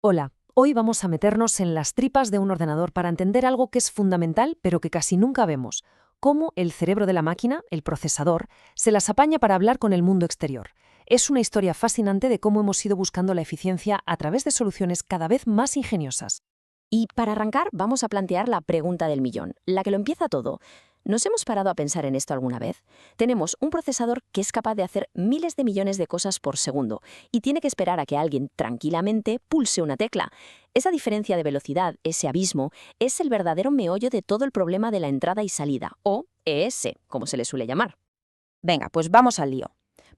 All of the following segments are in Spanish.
Hola, hoy vamos a meternos en las tripas de un ordenador para entender algo que es fundamental pero que casi nunca vemos: cómo el cerebro de la máquina, el procesador, se las apaña para hablar con el mundo exterior. Es una historia fascinante de cómo hemos ido buscando la eficiencia a través de soluciones cada vez más ingeniosas. Y para arrancar, vamos a plantear la pregunta del millón, la que lo empieza todo. ¿Nos hemos parado a pensar en esto alguna vez? Tenemos un procesador que es capaz de hacer miles de millones de cosas por segundo y tiene que esperar a que alguien tranquilamente pulse una tecla. Esa diferencia de velocidad, ese abismo, es el verdadero meollo de todo el problema de la entrada y salida, o ES, como se le suele llamar. Venga, pues vamos al lío.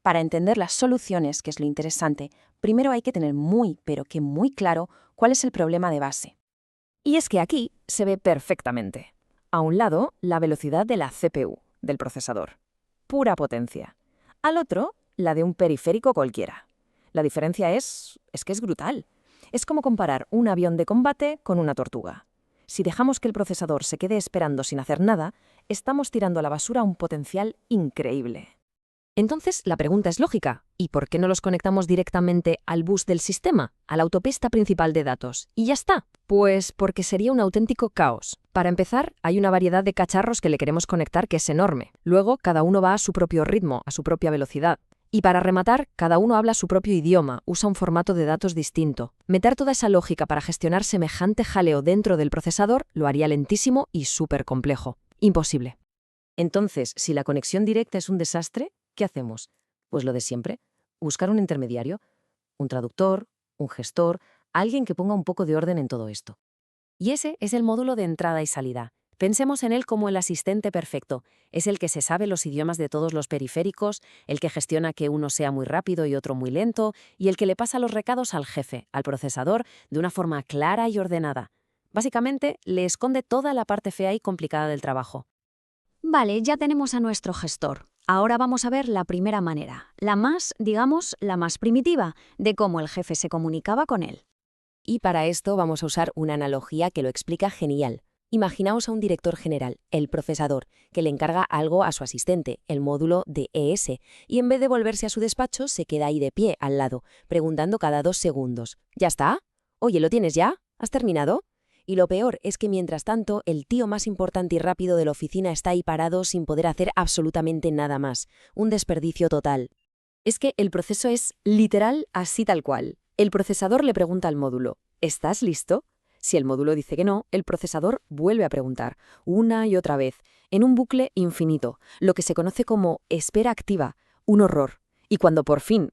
Para entender las soluciones, que es lo interesante, primero hay que tener muy, pero que muy claro cuál es el problema de base. Y es que aquí se ve perfectamente. A un lado, la velocidad de la CPU, del procesador. Pura potencia. Al otro, la de un periférico cualquiera. La diferencia es que es brutal. Es como comparar un avión de combate con una tortuga. Si dejamos que el procesador se quede esperando sin hacer nada, estamos tirando a la basura un potencial increíble. Entonces, la pregunta es lógica: ¿y por qué no los conectamos directamente al bus del sistema, a la autopista principal de datos? Y ya está. Pues porque sería un auténtico caos. Para empezar, hay una variedad de cacharros que le queremos conectar que es enorme. Luego, cada uno va a su propio ritmo, a su propia velocidad. Y para rematar, cada uno habla su propio idioma, usa un formato de datos distinto. Meter toda esa lógica para gestionar semejante jaleo dentro del procesador lo haría lentísimo y súper complejo. Imposible. Entonces, si la conexión directa es un desastre, ¿qué hacemos? Pues lo de siempre: buscar un intermediario, un traductor, un gestor, alguien que ponga un poco de orden en todo esto. Y ese es el módulo de entrada y salida. Pensemos en él como el asistente perfecto. Es el que se sabe los idiomas de todos los periféricos, el que gestiona que uno sea muy rápido y otro muy lento, y el que le pasa los recados al jefe, al procesador, de una forma clara y ordenada. Básicamente, le esconde toda la parte fea y complicada del trabajo. Vale, ya tenemos a nuestro gestor. Ahora vamos a ver la primera manera, la más, digamos, la más primitiva, de cómo el jefe se comunicaba con él. Y para esto vamos a usar una analogía que lo explica genial. Imaginaos a un director general, el procesador, que le encarga algo a su asistente, el módulo de ES, y en vez de volverse a su despacho, se queda ahí de pie, al lado, preguntando cada 2 segundos: ¿Ya está? Oye, ¿lo tienes ya? ¿Has terminado? Y lo peor es que mientras tanto, el tío más importante y rápido de la oficina está ahí parado sin poder hacer absolutamente nada más. Un desperdicio total. Es que el proceso es literal así tal cual. El procesador le pregunta al módulo: ¿estás listo? Si el módulo dice que no, el procesador vuelve a preguntar, una y otra vez, en un bucle infinito, lo que se conoce como espera activa, un horror. Y cuando por fin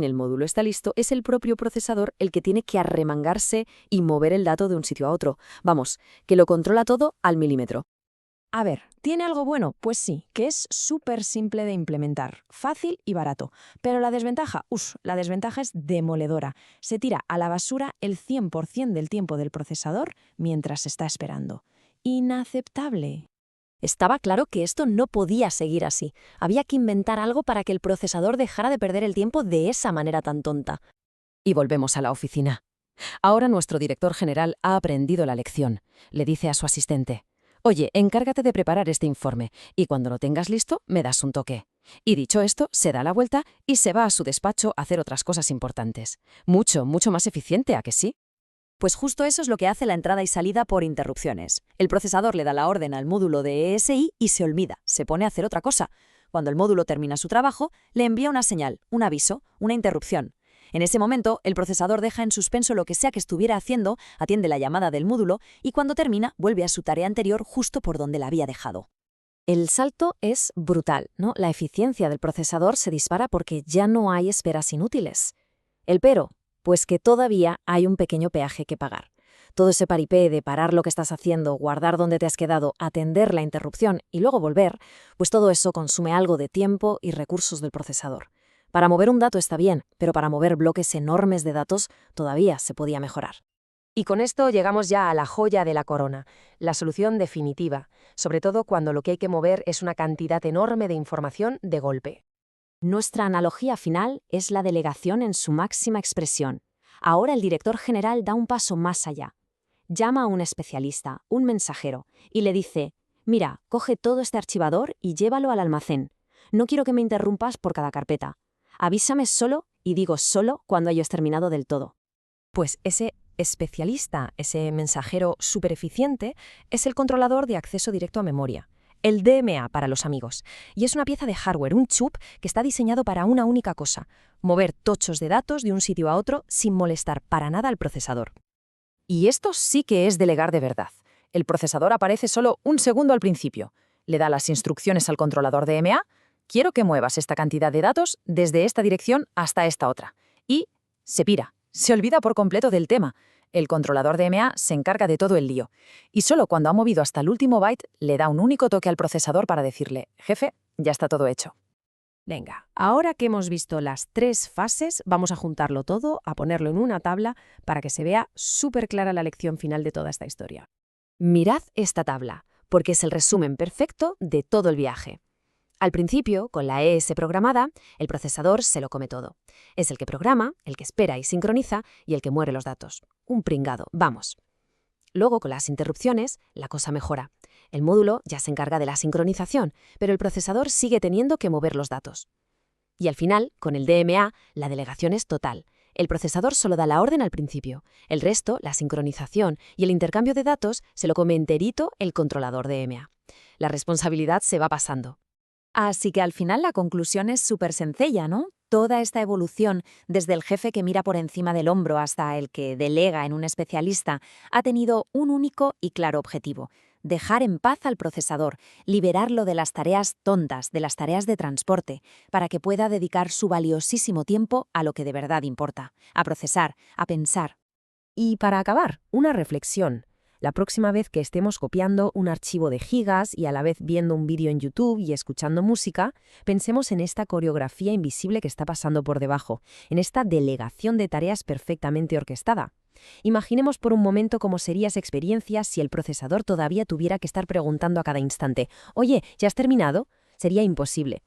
el módulo está listo, es el propio procesador el que tiene que arremangarse y mover el dato de un sitio a otro. Vamos, que lo controla todo al milímetro. A ver, ¿tiene algo bueno? Pues sí, que es súper simple de implementar, fácil y barato. Pero la desventaja, la desventaja es demoledora. Se tira a la basura el 100% del tiempo del procesador mientras se está esperando. Inaceptable. Estaba claro que esto no podía seguir así. Había que inventar algo para que el procesador dejara de perder el tiempo de esa manera tan tonta. Y volvemos a la oficina. Ahora nuestro director general ha aprendido la lección. Le dice a su asistente: «Oye, encárgate de preparar este informe, y cuando lo tengas listo, me das un toque». Y dicho esto, se da la vuelta y se va a su despacho a hacer otras cosas importantes. Mucho, mucho más eficiente, ¿a que sí? Pues justo eso es lo que hace la entrada y salida por interrupciones. El procesador le da la orden al módulo de ESI y se olvida, se pone a hacer otra cosa. Cuando el módulo termina su trabajo, le envía una señal, un aviso, una interrupción. En ese momento, el procesador deja en suspenso lo que sea que estuviera haciendo, atiende la llamada del módulo y cuando termina, vuelve a su tarea anterior justo por donde la había dejado. El salto es brutal, ¿no? La eficiencia del procesador se dispara porque ya no hay esperas inútiles. El pero, pues que todavía hay un pequeño peaje que pagar. Todo ese paripé de parar lo que estás haciendo, guardar donde te has quedado, atender la interrupción y luego volver, pues todo eso consume algo de tiempo y recursos del procesador. Para mover un dato está bien, pero para mover bloques enormes de datos todavía se podía mejorar. Y con esto llegamos ya a la joya de la corona, la solución definitiva, sobre todo cuando lo que hay que mover es una cantidad enorme de información de golpe. Nuestra analogía final es la delegación en su máxima expresión. Ahora el director general da un paso más allá. Llama a un especialista, un mensajero, y le dice: «Mira, coge todo este archivador y llévalo al almacén. No quiero que me interrumpas por cada carpeta. Avísame solo, y digo solo, cuando hayas terminado del todo». Pues ese especialista, ese mensajero supereficiente, es el controlador de acceso directo a memoria, el DMA para los amigos. Y es una pieza de hardware, un chip que está diseñado para una única cosa: mover tochos de datos de un sitio a otro sin molestar para nada al procesador. Y esto sí que es delegar de verdad. El procesador aparece solo un segundo al principio. Le da las instrucciones al controlador DMA: quiero que muevas esta cantidad de datos desde esta dirección hasta esta otra. Y se pira, se olvida por completo del tema. El controlador DMA se encarga de todo el lío. Y solo cuando ha movido hasta el último byte, le da un único toque al procesador para decirle: jefe, ya está todo hecho. Venga, ahora que hemos visto las 3 fases, vamos a juntarlo todo, a ponerlo en una tabla para que se vea súper clara la lección final de toda esta historia. Mirad esta tabla, porque es el resumen perfecto de todo el viaje. Al principio, con la ES programada, el procesador se lo come todo. Es el que programa, el que espera y sincroniza y el que muere los datos. Un pringado, vamos. Luego, con las interrupciones, la cosa mejora. El módulo ya se encarga de la sincronización, pero el procesador sigue teniendo que mover los datos. Y al final, con el DMA, la delegación es total. El procesador solo da la orden al principio. El resto, la sincronización y el intercambio de datos, se lo come enterito el controlador DMA. La responsabilidad se va pasando. Así que al final la conclusión es súper sencilla, ¿no? Toda esta evolución, desde el jefe que mira por encima del hombro hasta el que delega en un especialista, ha tenido un único y claro objetivo: dejar en paz al procesador, liberarlo de las tareas tontas, de las tareas de transporte, para que pueda dedicar su valiosísimo tiempo a lo que de verdad importa, a procesar, a pensar. Y para acabar, una reflexión. La próxima vez que estemos copiando un archivo de gigas y a la vez viendo un vídeo en YouTube y escuchando música, pensemos en esta coreografía invisible que está pasando por debajo, en esta delegación de tareas perfectamente orquestada. Imaginemos por un momento cómo sería esa experiencia si el procesador todavía tuviera que estar preguntando a cada instante: «Oye, ¿ya has terminado?». Sería imposible.